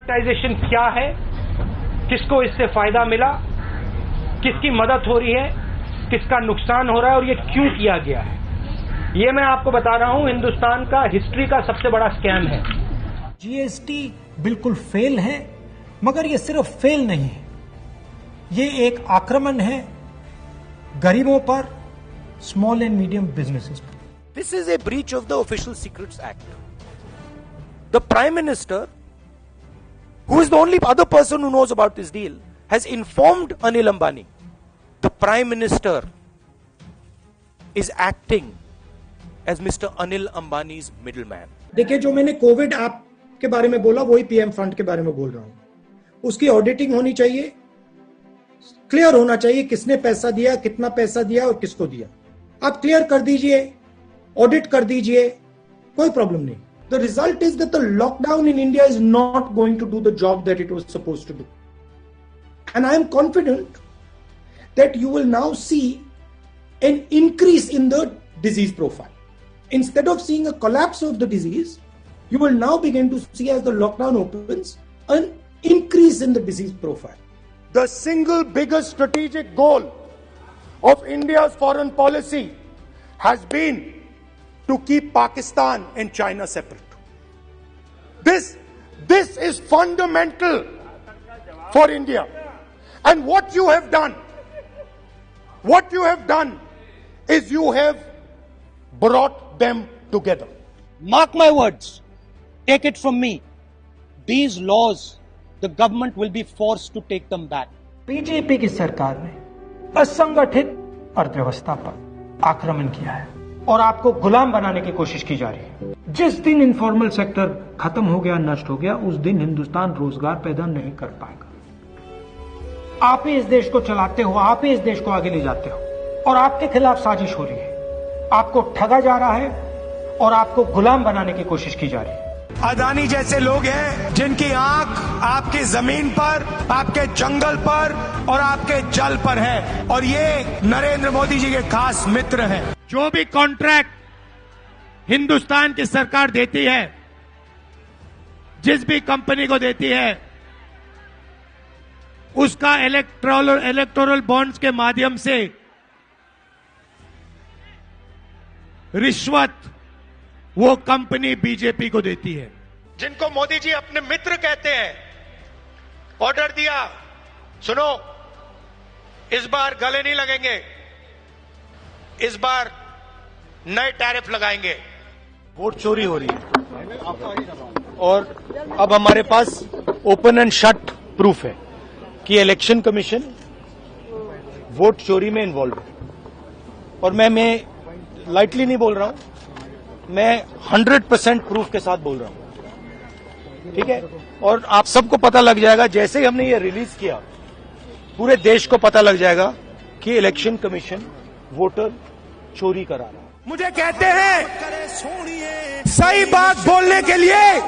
Privatisation क्या है, किसको इससे फायदा मिला, किसकी मदद हो रही है, किसका नुकसान हो रहा है और ये क्यों किया गया है, ये मैं आपको बता रहा हूं। हिंदुस्तान का हिस्ट्री का सबसे बड़ा स्कैम है। जीएसटी बिल्कुल फेल है, मगर ये सिर्फ फेल नहीं है, ये एक आक्रमण है गरीबों पर, स्मॉल एंड मीडियम बिजनेसेस पर। This is a breach of the Official Secrets Act. The Prime Minister, who is the only other person who knows about this deal, has informed Anil Ambani. The Prime Minister is acting as Mr. Anil Ambani's middleman. देखिए, जो मैंने Covid app के बारे में बोला वही PM fund के बारे में बोल रहा हूं। उसकी ऑडिटिंग होनी चाहिए, क्लियर होना चाहिए किसने पैसा दिया, कितना पैसा दिया और किसको दिया। आप क्लियर कर दीजिए, ऑडिट कर दीजिए, कोई प्रॉब्लम नहीं। The result is that the lockdown in India is not going to do the job that it was supposed to do, and I am confident that you will now see an increase in the disease profile. Instead of seeing a collapse of the disease, you will now begin to see, as the lockdown opens, an increase in the disease profile. The single biggest strategic goal of India's foreign policy has been to keep Pakistan and China separate. This is fundamental for India. And what you have done is you have brought them together. Mark my words, take it from me, these laws, the government will be forced to take them back. BJP की सरकार ने असंगठित अर्थव्यवस्था पर आक्रमण किया है और आपको गुलाम बनाने की कोशिश की जा रही है। जिस दिन इनफॉर्मल सेक्टर खत्म हो गया, नष्ट हो गया, उस दिन हिंदुस्तान रोजगार पैदा नहीं कर पाएगा। आप ही इस देश को चलाते हो, आप ही इस देश को आगे ले जाते हो और आपके खिलाफ साजिश हो रही है। आपको ठगा जा रहा है और आपको गुलाम बनाने की कोशिश की जा रही है। अदानी जैसे लोग हैं जिनकी आंख आपकी जमीन पर, आपके जंगल पर और आपके जल पर है, और ये नरेंद्र मोदी जी के खास मित्र हैं। जो भी कॉन्ट्रैक्ट हिंदुस्तान की सरकार देती है, जिस भी कंपनी को देती है, उसका इलेक्टोरल बॉन्ड्स के माध्यम से रिश्वत वो कंपनी बीजेपी को देती है। जिनको मोदी जी अपने मित्र कहते हैं, ऑर्डर दिया, सुनो, इस बार गले नहीं लगेंगे, इस बार नए टैरिफ लगाएंगे। वोट चोरी हो रही है और अब हमारे पास ओपन एंड शट प्रूफ है कि इलेक्शन कमीशन वोट चोरी में इन्वॉल्व है। और मैं लाइटली नहीं बोल रहा हूं, मैं 100% प्रूफ के साथ बोल रहा हूं, ठीक है। और आप सबको पता लग जाएगा, जैसे ही हमने ये रिलीज किया, पूरे देश को पता लग जाएगा कि इलेक्शन कमीशन वोटर चोरी करा रहा है। मुझे कहते हैं सही बात बोलने के लिए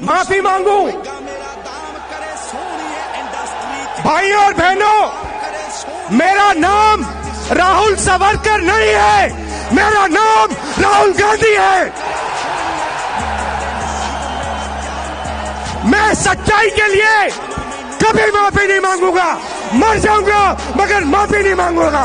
माफी मांगू। भाइयों और बहनों, मेरा नाम राहुल सावरकर नहीं है, मेरा नाम राहुल गांधी है। मैं सच्चाई के लिए कभी माफी नहीं मांगूंगा, मर जाऊंगा मगर माफी नहीं मांगूंगा।